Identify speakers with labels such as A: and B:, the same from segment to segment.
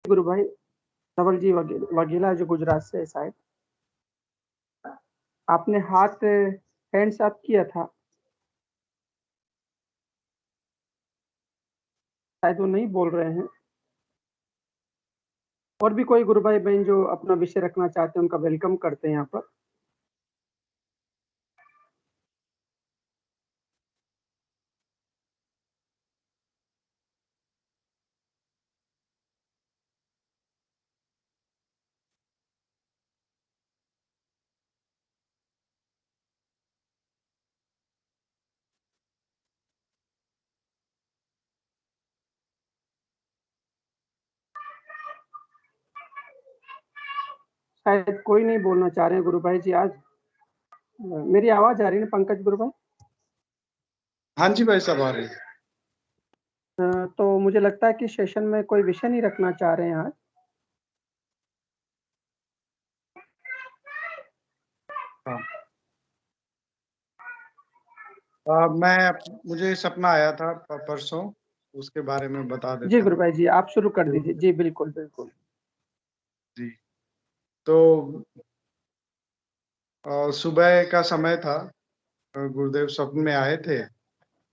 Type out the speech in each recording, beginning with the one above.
A: गुरु भाई, धवल जी वगेला जो गुजरात से है शायद। आपने हाथ हैंड्स अप किया था, शायद वो नहीं बोल रहे हैं। और भी कोई गुरु भाई बहन जो अपना विषय रखना चाहते हैं, उनका वेलकम करते हैं यहाँ पर। शायद कोई नहीं बोलना चाह रहे हैं गुरु भाई जी आज। मेरी आवाज आ रही है पंकज गुरु भाई?
B: हाँ जी भाई साहब, आ रही है।
A: तो मुझे लगता है कि सेशन में कोई विषय नहीं रखना चाह रहे हैं आज।
B: हाँ। मुझे सपना आया था परसों, उसके बारे में बता
A: जी
B: देता
A: गुरु
B: हूँ।
A: भाई जी, आप शुरू कर दीजिए। जी बिल्कुल बिल्कुल।
B: जी, तो सुबह का समय था। गुरुदेव स्वप्न में आए थे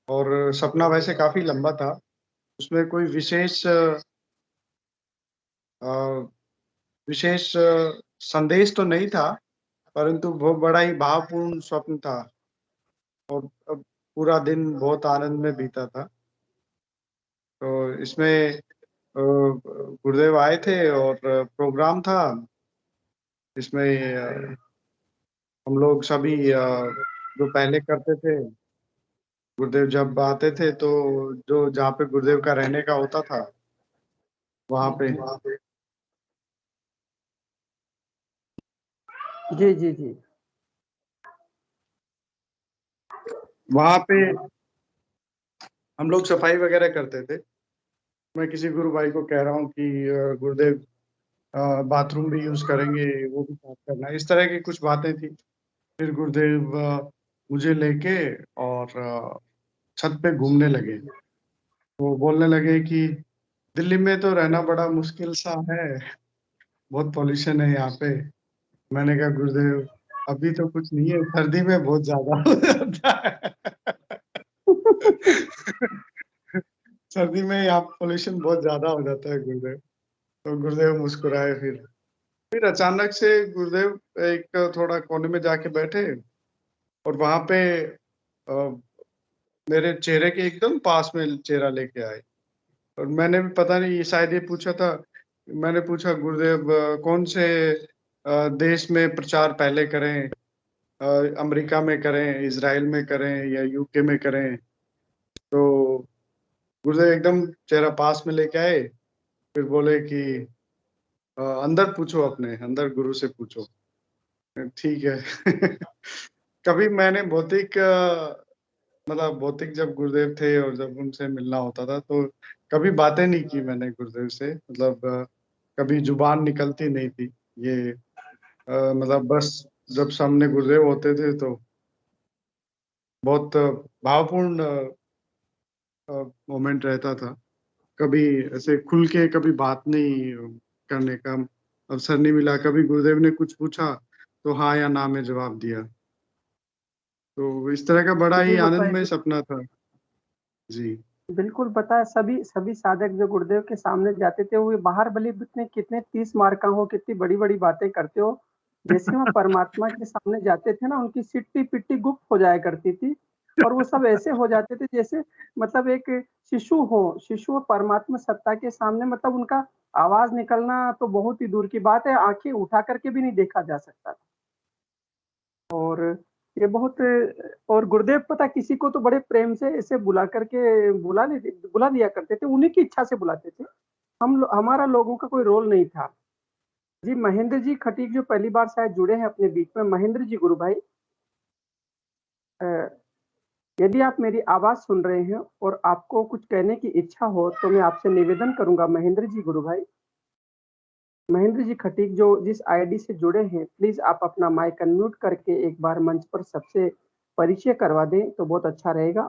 B: और सपना वैसे काफी लंबा था। उसमें कोई विशेष संदेश तो नहीं था, परंतु बहुत बड़ा ही भावपूर्ण स्वप्न था। और अब पूरा दिन बहुत आनंद में बीता था। तो इसमें गुरुदेव आए थे और प्रोग्राम था। इसमें हम लोग सभी जो पहले करते थे, गुरुदेव जब आते थे तो जो जहाँ पे गुरुदेव का रहने का होता था, वहाँ पे
A: जी जी जी।
B: वहाँ पे हम लोग सफाई वगैरह करते थे। मैं किसी गुरु भाई को कह रहा हूँ कि गुरुदेव बाथरूम भी यूज करेंगे, वो भी साफ करना, इस तरह की कुछ बातें थी। फिर गुरुदेव मुझे लेके और छत पे घूमने लगे। वो बोलने लगे कि दिल्ली में तो रहना बड़ा मुश्किल सा है, बहुत पॉल्यूशन है यहाँ पे। मैंने कहा गुरुदेव, अभी तो कुछ नहीं है, सर्दी में बहुत ज्यादा हो जाता है। सर्दी में यहाँ पॉल्यूशन बहुत ज्यादा हो जाता है गुरुदेव। तो गुरुदेव मुस्कुराए। फिर अचानक से गुरुदेव एक थोड़ा कोने में जाके बैठे और वहां पे अ, मेरे चेहरे के एकदम पास में चेहरा लेके आए। और मैंने भी पता नहीं, ये शायद ये पूछा था। मैंने पूछा गुरुदेव, कौन से देश में प्रचार पहले करें, अमेरिका में करें, इजराइल में करें या यूके में करें? तो गुरुदेव एकदम चेहरा पास में लेके आए। फिर बोले कि अंदर पूछो, अपने अंदर गुरु से पूछो। ठीक है। कभी मैंने भौतिक जब गुरुदेव थे और जब उनसे मिलना होता था, तो कभी बातें नहीं की मैंने गुरुदेव से। कभी जुबान निकलती नहीं थी। ये बस जब सामने गुरुदेव होते थे तो बहुत भावपूर्ण मोमेंट रहता था। कभी ऐसे खुल के कभी बात नहीं करने का अवसर नहीं मिला। कभी गुरुदेव ने कुछ पूछा तो हाँ या ना में जवाब दिया। तो इस तरह का बड़ा
A: जी
B: ही
A: गुरु भाई,
B: आनंदमय सपना था। जी।
A: बिल्कुल पता है। सभी सभी साधक जो गुरुदेव के सामने जाते थे, वो बाहर भले कितने कितने 30 मार का हो, कितनी बड़ी बड़ी बातें करते हो, जैसे वो परमात्मा के सामने जाते थे ना, उनकी सिट्टी पिट्टी गुप्त हो जाया करती थी। और वो सब ऐसे हो जाते थे जैसे मतलब एक शिशु और परमात्मा सत्ता के सामने, मतलब उनका आवाज निकलना तो बहुत ही दूर की बात है, आंखें उठा करके भी नहीं देखा जा सकता। और ये बहुत और गुरुदेव पता किसी को तो बड़े प्रेम से ऐसे बुला करके बुला दिया करते थे, उन्हीं की इच्छा से बुलाते थे। हमारा लोगों का कोई रोल नहीं था। जी महेंद्र जी खटीक जो पहली बार शायद जुड़े हैं अपने बीच में, महेंद्र जी गुरु भाई, अ, यदि आप मेरी आवाज सुन रहे हैं और आपको कुछ कहने की इच्छा हो, तो मैं आपसे निवेदन करूंगा महेंद्र जी गुरु भाई, महेंद्र जी खटीक जो जिस आईडी से जुड़े हैं, प्लीज आप अपना माइक अनम्यूट करके एक बार मंच पर सबसे परिचय करवा दें तो बहुत अच्छा रहेगा।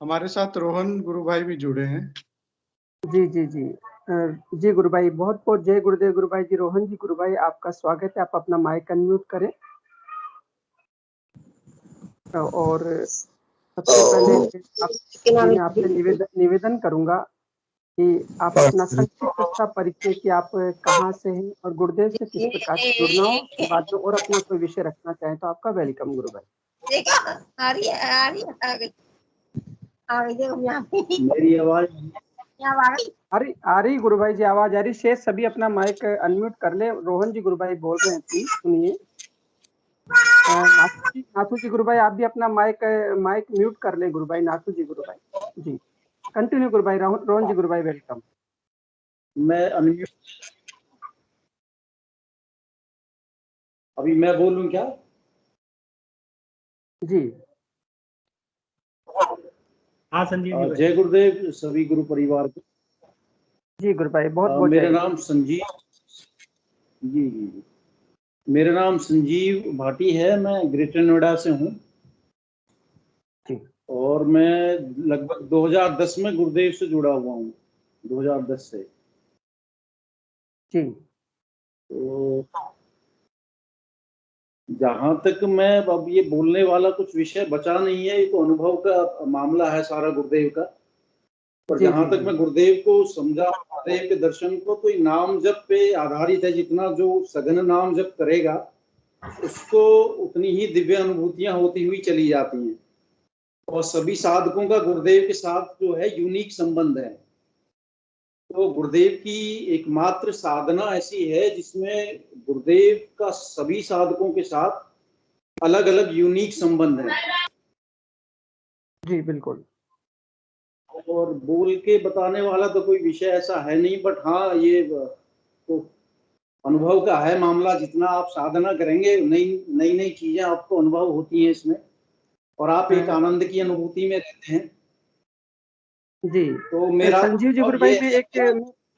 B: हमारे साथ रोहन गुरु भाई भी जुड़े हैं।
A: जी, जी, जी। जी गुरु भाई, बहुत-बहुत जय गुरुदेव गुरु भाई जी। रोहन जी गुरु भाई आपका स्वागत है, आप अपना माइक अनम्यूट करें। और सबसे पहले मैं आपसे निवेदन करूँगा कि आप अपना संक्षिप्त सा परिचय कि आप कहाँ से हैं और गुरुदेव से किस प्रकार से जुड़ना हो, उसके बाद में और अपना कोई विषय रखना चाहें तो आपका वेलकम गुरु भाई।
C: आ रही है आ गई देखो यहाँ पे मेरी आवाज यहाँ
A: आ रही गुरु भाई जी आवाज आ रही। शेष सभी अपना माइक अनम्यूट कर ले। रोहन जी गुरु भाई बोल रहे हैं, प्लीज सुनिए। नाथू जी गुरु भाई आप भी अपना माइक म्यूट कर ले गुरु भाई। नाथू जी गुरु भाई जी कंटिन्यू गुरु भाई। रोहन जी गुरु भाई वेलकम।
C: मैं अनम्यूट अभी मैं बोलूं क्या?
A: जी
C: हाँ संजीव। जय गुरुदेव सभी गुरु परिवार को।
A: जी गुरु भाई बहुत
C: मेरा नाम संजीव जी मेरा नाम संजीव भाटी है। मैं ग्रेटर नोएडा से हूँ और मैं लगभग 2010 में गुरुदेव से जुड़ा हुआ हूँ। 2010 से
A: जी।
C: तो जहां तक मैं अब ये बोलने वाला कुछ विषय बचा नहीं है, ये तो अनुभव का मामला है सारा गुरुदेव का। और जहां तक मैं गुरुदेव को समझा, गुरुदेव के दर्शन को, तो नाम जप पे आधारित है। जितना जो सघन नाम जप करेगा उसको उतनी ही दिव्य अनुभूतियां होती हुई चली जाती हैं। और सभी साधकों का गुरुदेव के साथ जो है यूनिक संबंध है। तो गुरुदेव की एकमात्र साधना ऐसी है जिसमें गुरुदेव का सभी साधकों के साथ अलग अलग यूनिक संबंध है।
A: जी बिल्कुल।
C: और बोल के बताने वाला तो कोई विषय ऐसा है नहीं, बट हाँ ये तो अनुभव का है मामला। जितना आप साधना करेंगे नई नई नई चीजें आपको अनुभव होती हैं इसमें, और आप एक आनंद की अनुभूति में रहते हैं।
A: जी
C: तो मेरा
A: संजीव जी गुरु भाई मैं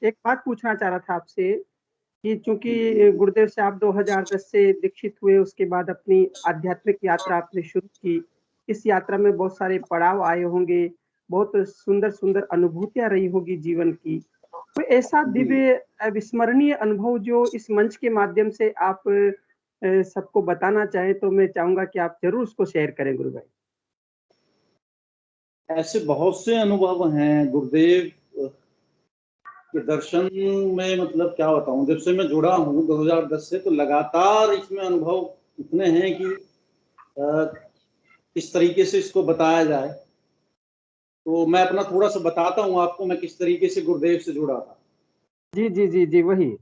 A: एक बात पूछना चाह रहा था आपसे कि चूंकि गुरुदेव से आप 2010 से दीक्षित हुए, उसके बाद अपनी आध्यात्मिक यात्रा आपने शुरू की। इस यात्रा में बहुत सारे पड़ाव आए होंगे, बहुत सुंदर सुंदर अनुभूतियां रही होगी जीवन की। कोई ऐसा दिव्य अविस्मरणीय अनुभव जो इस मंच के माध्यम से आप सबको बताना चाहें तो मैं चाहूंगा कि आप जरूर उसको शेयर करें गुरु भाई।
C: ऐसे बहुत से अनुभव हैं गुरुदेव के दर्शन में। मतलब क्या बताऊं, जब से मैं जुड़ा हूं 2010 से, तो लगातार इसमें अनुभव इतने हैं कि किस तरीके से इसको बताया जाए। तो मैं अपना थोड़ा सा बताता हूं आपको, मैं किस तरीके से गुरुदेव से जुड़ा था।
A: जी जी जी जी वही।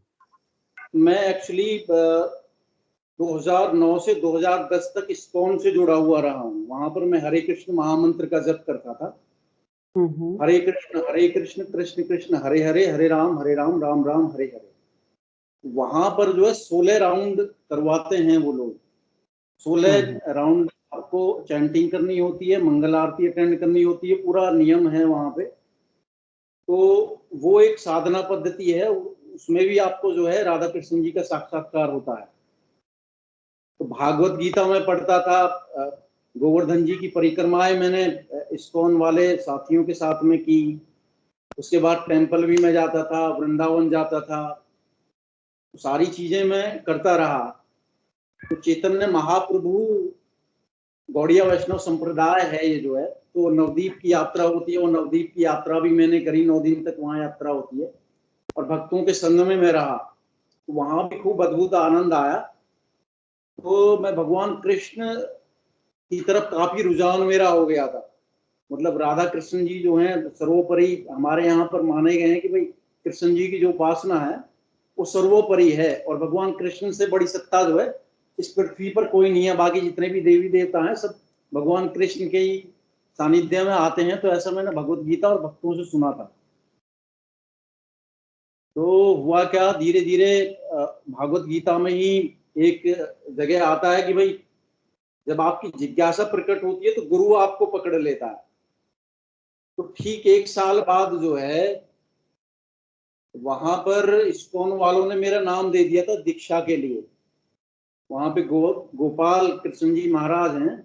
C: मैं एक्चुअली 2009 से 2010 तक इस्कॉन से जुड़ा हुआ रहा हूँ। वहां पर मैं हरे कृष्ण महामंत्र का जप करता था। हरे कृष्ण कृष्ण कृष्ण हरे हरे, हरे राम राम राम हरे हरे। वहां पर जो है 16 राउंड करवाते हैं वो लोग। 16 राउंड आपको चैंटिंग करनी होती है, मंगल आरती अटेंड करनी होती है, पूरा नियम है वहां पे। तो वो एक साधना पद्धति है, उसमें भी आपको जो है राधा कृष्ण जी का साक्षात्कार होता है। तो भागवत गीता में पढ़ता था, गोवर्धन जी की परिक्रमाएं मैंने इस्कॉन वाले साथियों के साथ में की। उसके बाद टेम्पल भी मैं जाता था, वृंदावन जाता था, तो सारी चीजें मैं करता रहा। तो चैतन्य महाप्रभु गौड़िया वैष्णव संप्रदाय है ये जो है, तो नवदीप की यात्रा होती है। वो नवदीप की यात्रा भी मैंने करी, 9 दिन तक वहां यात्रा होती है और भक्तों के संग में मैं रहा। तो वहां भी खूब अद्भुत आनंद आया। तो मैं भगवान कृष्ण की तरफ काफी रुझान मेरा हो गया था। मतलब राधा कृष्ण जी जो हैं सर्वोपरि हमारे यहाँ पर माने गए हैं कि भाई कृष्ण जी की जो उपासना है वो सर्वोपरि है, और भगवान कृष्ण से बड़ी सत्ता जो है इस पृथ्वी पर कोई नहीं है। बाकी जितने भी देवी देवता हैं सब भगवान कृष्ण के ही सानिध्य में आते हैं। तो ऐसा मैंने भगवत गीता और भक्तों से सुना था। तो हुआ क्या, धीरे धीरे भागवत गीता में ही एक जगह आता है कि भाई जब आपकी जिज्ञासा प्रकट होती है तो गुरु आपको पकड़ लेता है। तो ठीक 1 साल बाद जो है वहां पर इस्कॉन वालों ने मेरा नाम दे दिया था दीक्षा के लिए। वहां पे गोपाल कृष्ण जी महाराज हैं,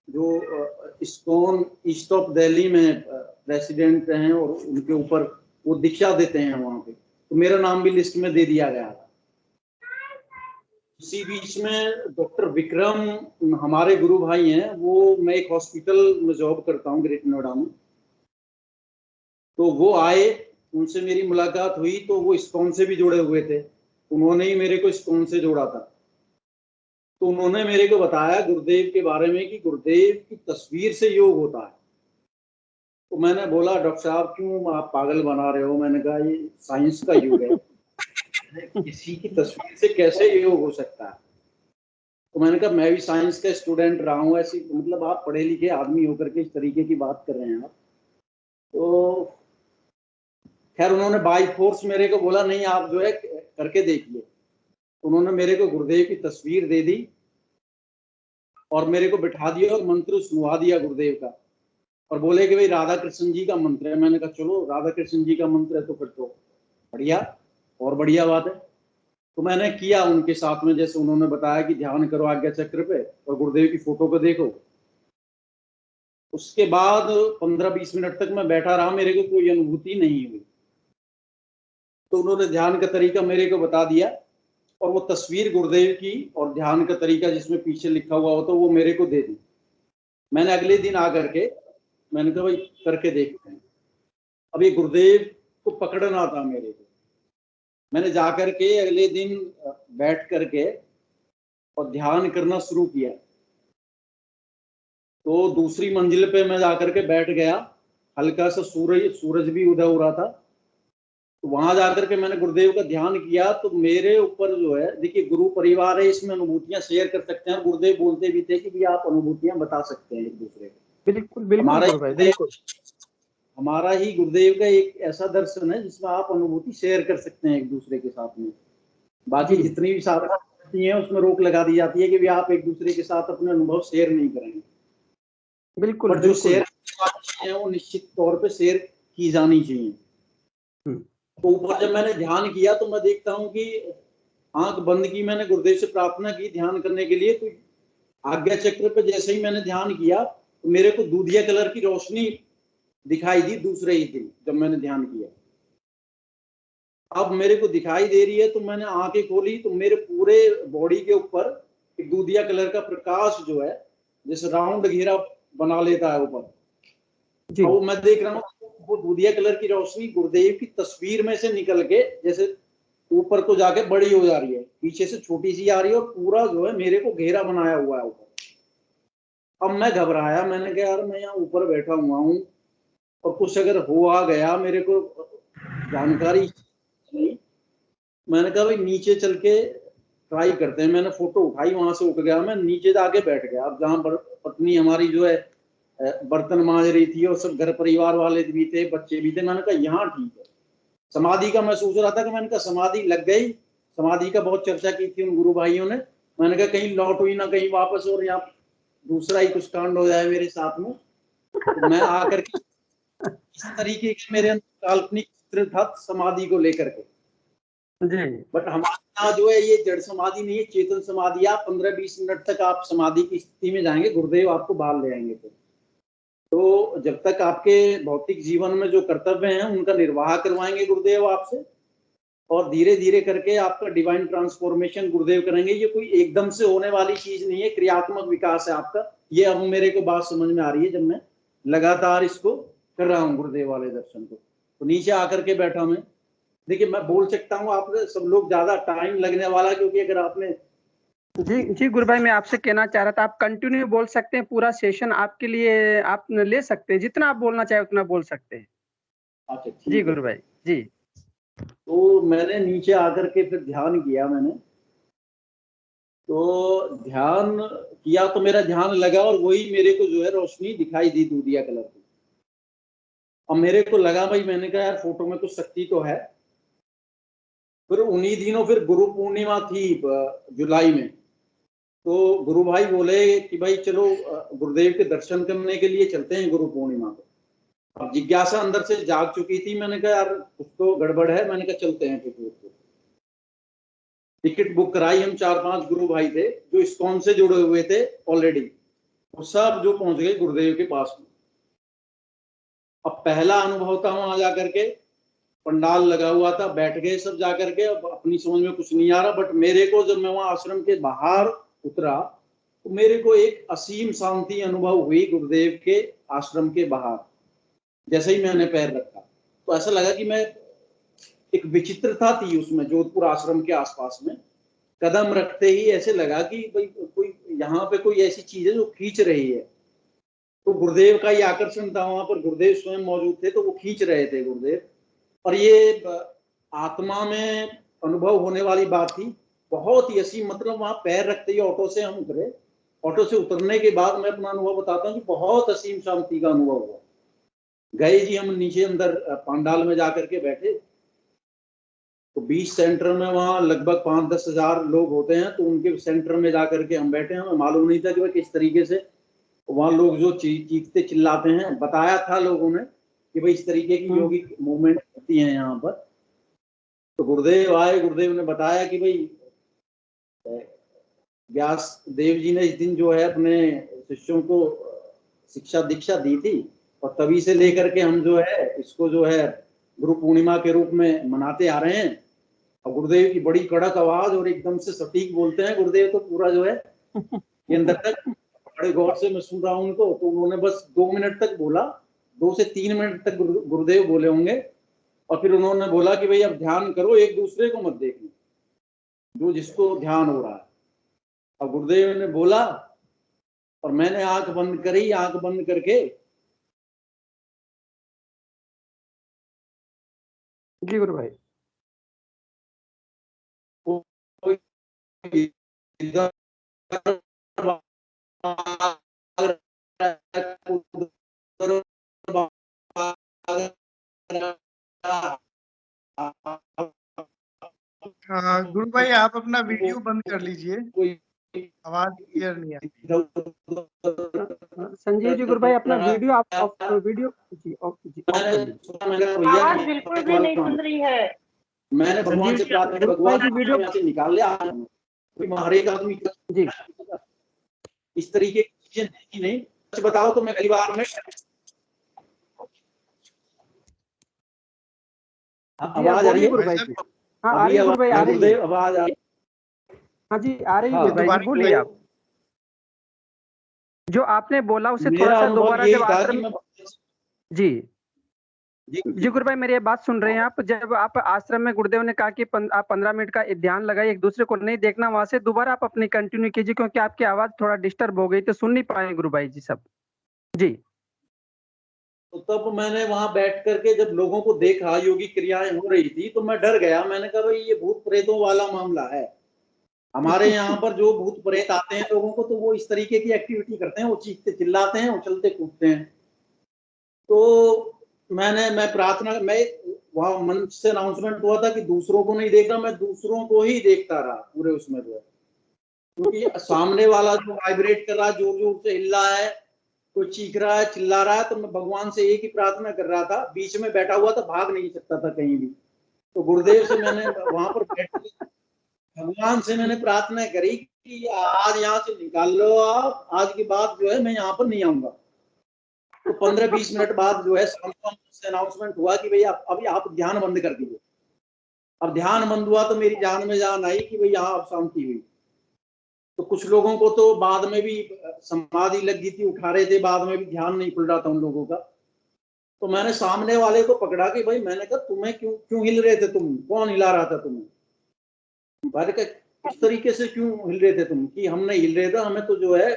C: जो इस्कॉन ईस्ट ऑफ दिल्ली में प्रेसिडेंट हैं और उनके ऊपर वो दीक्षा देते हैं वहां पे, तो मेरा नाम भी लिस्ट में दे दिया गया था। इसी बीच में डॉक्टर विक्रम हमारे गुरु भाई हैं, वो मैं एक हॉस्पिटल में जॉब करता हूँ ग्रेटर नोएडा में, तो वो आए, उनसे मेरी मुलाकात हुई, तो वो इस्कॉन से भी जुड़े हुए थे, उन्होंने ही मेरे को इस्कॉन से जोड़ा था। तो उन्होंने मेरे को बताया गुरुदेव के बारे में कि गुरुदेव की तस्वीर से योग होता है। तो मैंने बोला डॉक्टर साहब क्यों आप पागल बना रहे हो, मैंने कहा ये साइंस का युग है, किसी की तस्वीर से कैसे योग हो सकता है। तो मैंने कहा मैं भी साइंस का स्टूडेंट रहा हूँ, ऐसी मतलब आप पढ़े लिखे आदमी होकर के इस तरीके की बात कर रहे हैं आप। तो खैर उन्होंने बाई फोर्स मेरे को बोला नहीं आप जो है करके देखिए। उन्होंने मेरे को गुरुदेव की तस्वीर दे दी और मेरे को बिठा दिया और मंत्र सुनवा दिया गुरुदेव का, और बोले कि भाई राधा कृष्ण जी का मंत्र है। मैंने कहा चलो राधा कृष्ण जी का मंत्र है तो फिर तो बढ़िया और बढ़िया बात है। तो मैंने किया उनके साथ में, जैसे उन्होंने बताया कि ध्यान करो आज्ञा चक्र पे और गुरुदेव की फोटो को देखो। उसके बाद 15-20 मिनट तक मैं बैठा रहा, मेरे को कोई अनुभूति नहीं हुई। तो उन्होंने ध्यान का तरीका मेरे को बता दिया और वो तस्वीर गुरुदेव की और ध्यान का तरीका जिसमें पीछे लिखा हुआ होता वो मेरे को दे दी। मैंने अगले दिन आकर के मैंने कहा भाई करके देखते हैं। अब ये गुरुदेव को पकड़ना था मेरे को। मैंने जाकर के अगले दिन बैठ करके और ध्यान करना शुरू किया। तो दूसरी मंजिल पे मैं जाकर के बैठ गया, हल्का सा सूरज भी उदय हो रहा था। तो वहां जाकर के मैंने गुरुदेव का ध्यान किया, तो मेरे ऊपर जो है, देखिए गुरु परिवार है, इसमें अनुभूतियां शेयर कर सकते हैं। गुरुदेव बोलते भी थे कि भी आप अनुभूतियां बता सकते हैं एक दूसरे को।
A: बिल्कुल बिल्कुल भाई, बिल्कुल
C: हमारा ही गुरुदेव का एक ऐसा दर्शन है जिसमें आप अनुभूति शेयर कर सकते हैं एक दूसरे के साथ में। बाकी जितनी भी साधना होती है उसमें रोक लगा दी जाती है कि भी आप एक दूसरे के साथ अपने अनुभव शेयर नहीं करेंगे।
A: बिल्कुल
C: पर जो शेयर है वो निश्चित तौर पे शेयर की जानी चाहिए। तो ऊपर जब मैंने ध्यान किया तो मैं देखता हूँ कि आंख बंद की, मैंने गुरुदेव से प्रार्थना की ध्यान करने के लिए। तो आज्ञा चक्र पे जैसे ही मैंने ध्यान किया तो मेरे को दूधिया कलर की रोशनी दिखाई दी दूसरे ही दिन जब मैंने ध्यान किया। अब मेरे को दिखाई दे रही है तो मैंने आंखें खोली तो मेरे पूरे बॉडी के ऊपर एक दूधिया कलर का प्रकाश जो है जैसे राउंड घेरा बना लेता है ऊपर, तो मैं देख रहा हूँ वो दूधिया कलर की रोशनी गुरुदेव की तस्वीर में से निकल के जैसे ऊपर को जाके बड़ी हो जा रही है, पीछे से छोटी सी आ रही है और पूरा जो है मेरे को घेरा बनाया हुआ है ऊपर। अब मैं घबराया, मैंने कहा यार मैं यहाँ ऊपर बैठा हुआ हूँ और कुछ अगर हो आ गया मेरे को जानकारी नहीं। मैंने कहा भाई नीचे चल के ट्राई करते हैं। मैंने फोटो उठाई, वहां से उठ गया, मैं नीचे जाके बैठ गया। अब जहाँ पत्नी हमारी जो है बर्तन मांज रही थी और सब घर परिवार वाले भी थे, बच्चे भी थे, मैंने कहा यहाँ ठीक है। समाधि का मैं सोच रहा था कि मैंने कहा समाधि लग गई, समाधि का बहुत चर्चा की थी उन गुरु भाइयों ने। मैंने कहा कहीं लौट हुई ना कहीं वापस और यहाँ दूसरा ही कुछ कांड हो जाए मेरे साथ में। तो मैं आकर के इस तरीके के मेरे अंदर काल्पनिक चित्र था समाधि को लेकर के जी। बट हमारे यहाँ जो है ये जड़ समाधि नहीं है, चेतन समाधि। आप 15-20 मिनट तक आप समाधि की स्थिति में जाएंगे, गुरुदेव आपको बाहर ले आएंगे। तो जब तक आपके भौतिक जीवन में जो कर्तव्य हैं उनका निर्वाह करवाएंगे गुरुदेव आपसे, और धीरे धीरे करके आपका डिवाइन ट्रांसफॉर्मेशन गुरुदेव करेंगे। ये कोई एकदम से होने वाली चीज नहीं है, क्रियात्मक विकास है आपका। ये अब मेरे को बात समझ में आ रही है जब मैं लगातार इसको कर रहा हूँ गुरुदेव वाले दर्शन को। तो नीचे आकर के बैठा मैं, देखिए मैं बोल सकता हूँ, आप सब लोग ज्यादा टाइम लगने वाला, क्योंकि अगर आपने
A: जी गुरु भाई मैं आपसे कहना चाह रहा था, आप कंटिन्यू बोल सकते हैं, पूरा सेशन आपके लिए आप ले सकते हैं, जितना आप बोलना चाहे उतना बोल सकते हैं।
C: अच्छा
A: जी गुरु भाई जी।
C: तो मैंने नीचे आकर के फिर ध्यान किया, मैंने तो ध्यान किया तो मेरा ध्यान लगा और वही मेरे को जो है रोशनी दिखाई दी दूधिया कलर की। अब मेरे को लगा भाई, मैंने कहा यार फोटो में कुछ शक्ति तो है। फिर उन्हीं दिनों फिर गुरु पूर्णिमा थी जुलाई में, तो गुरु भाई बोले कि भाई चलो गुरुदेव के दर्शन करने के लिए चलते हैं गुरु पूर्णिमा को। अब जिज्ञासा अंदर से जाग चुकी थी, मैंने कहा यार कुछ तो गड़बड़ है, मैंने कहा चलते हैं। फिर टिकट बुक कराई, हम 4-5 गुरु भाई थे जो इस्कॉन से जुड़े हुए थे ऑलरेडी, वो सब जो पहुंच गए गुरुदेव के पास में। अब पहला अनुभव था वहां जाकर के, पंडाल लगा हुआ था, बैठ गए सब जाकर के। अब अपनी समझ में कुछ नहीं आ रहा, बट मेरे को जब मैं वहां आश्रम के बाहर उतरा तो मेरे को एक असीम शांति अनुभव हुई गुरुदेव के आश्रम के बाहर। जैसे ही मैंने पैर रखा तो ऐसा लगा कि मैं एक विचित्रता थी उसमें, जोधपुर आश्रम के आसपास में कदम रखते ही ऐसे लगा कि भाई कोई यहाँ पे कोई ऐसी चीज है जो खींच रही है। तो गुरुदेव का ही आकर्षण था वहां पर, गुरुदेव स्वयं मौजूद थे तो वो खींच रहे थे गुरुदेव। और ये आत्मा में अनुभव होने वाली बात थी, बहुत ही असीम। मतलब वहां पैर रखते ही ऑटो से हम उतरे, ऑटो से उतरने के बाद मैं अपना अनुभव बताता हूँ कि बहुत असीम शांति का अनुभव हुआ। गए जी हम नीचे अंदर पंडाल में जाकर के बैठे, तो 20 सेंटर में वहां लगभग 5-10 हजार लोग होते हैं, तो उनके सेंटर में जाकर के हम बैठे। हमें मालूम नहीं था कि भाई किस तरीके से वहां लोग जो चीखते चिल्लाते हैं। बताया था लोगों ने कि भाई इस तरीके की योगिक मूवमेंट होती है यहाँ पर। तो गुरुदेव आए, गुरुदेव ने बताया कि भाई व्यास देव जी ने इस दिन जो है अपने शिष्यों को शिक्षा दीक्षा दी थी, और तभी से लेकर के हम जो है इसको जो है गुरु पूर्णिमा के रूप में मनाते आ रहे हैं। और गुरुदेव की बड़ी कड़क आवाज और एकदम से सटीक बोलते हैं गुरुदेव, तो पूरा जो है ये अंदर तक बड़े गौर से मैं सुन रहा हूँ उनको। तो उन्होंने बस 2 मिनट तक बोला, 2 से 3 मिनट तक गुरुदेव बोले होंगे, और फिर उन्होंने बोला कि भाई अब ध्यान करो, एक दूसरे को मत देखना, जो जिसको ध्यान हो रहा है। अब गुरुदेव ने बोला और मैंने आंख बंद करी, आंख बंद करके
A: जी गुरु भाई।
B: गुरु भाई आप अपना वीडियो बंद कर लीजिए, आवाज क्लियर नहीं आ रही।
A: संजीव जी, गुरु भाई अपना वीडियो आप वीडियो जी ऑफ कर लीजिए।
D: आवाज बिल्कुल भी नहीं सुन रही है।
C: मैंने भगवान से प्रार्थना की, भगवान जी वीडियो यहाँ से निकाल लिया। हर एक आदमी
A: जी
C: इस तरीके की चीजें देखी नहीं। सच बताओ तो मैं परिवार में आवाज आ रही है
A: गुरु भाई? हाँ आ रही है गुरु भाई, आ रही है
C: आवाज आ रही है।
A: हाँ जी आ रही है गुरु भाई, बोलिए आप। जो आपने बोला उसे थोड़ा सा दोबारा, जब आश्रम जी जी गुरु भाई मेरी बात सुन रहे हैं आप? जब आप आश्रम में गुरुदेव ने कहा कि आप 15 मिनट का ध्यान लगाइए, एक दूसरे को नहीं देखना, वहां से दोबारा आप अपनी कंटिन्यू कीजिए, क्योंकि आपकी आवाज थोड़ा डिस्टर्ब हो गई तो सुन नहीं पाए गुरु भाई जी सब। जी
C: तो तब मैंने वहां बैठ करके जब लोगों को देखा, योगी क्रियाएं हो रही थी, तो मैं डर गया। मैंने कहा भाई ये भूत प्रेतों वाला मामला है। हमारे यहाँ पर जो भूत प्रेत आते हैं लोगों को, तो वो इस तरीके की एक्टिविटी करते हैं, वो चीखते चिल्लाते हैं, उछलते कूदते हैं। तो मैं प्रार्थना, मैं वहां मंच से अनाउंसमेंट हुआ था कि दूसरों को नहीं देखना, मैं दूसरों को ही देखता रहा पूरे उसमें जो है। क्योंकि सामने वाला जो वाइब्रेट कर रहा है, जोर जोर से हिल रहा है, कोई चीख रहा है, चिल्ला रहा है, तो मैं भगवान से एक ही प्रार्थना कर रहा था। बीच में बैठा हुआ था, भाग नहीं सकता था कहीं भी। तो गुरुदेव से मैंने वहां पर बैठ भगवान से मैंने प्रार्थना करी कि आज यहाँ से निकाल लो आप, आज के बाद जो है मैं यहाँ पर नहीं आऊंगा। तो 15-20 मिनट बाद जो है से अनाउंसमेंट हुआ कि भाई अभी आप ध्यान बंद कर दीजिए। अब ध्यान बंद हुआ तो मेरी जान में जान आई कि भाई यहाँ अब शांति हुई। तो कुछ लोगों को तो बाद में भी समाधि लग गई थी, उठा रहे थे, बाद में भी ध्यान नहीं खुल रहा था उन लोगों का। तो मैंने सामने वाले को पकड़ा कि भाई, मैंने कहा तुम्हें क्यों हिल रहे थे, तुम कौन हिला रहा था तुम्हें? इस तरीके से क्यों हिल रहे थे तुम? कि हम नहीं हिल रहे थे, हमें तो जो है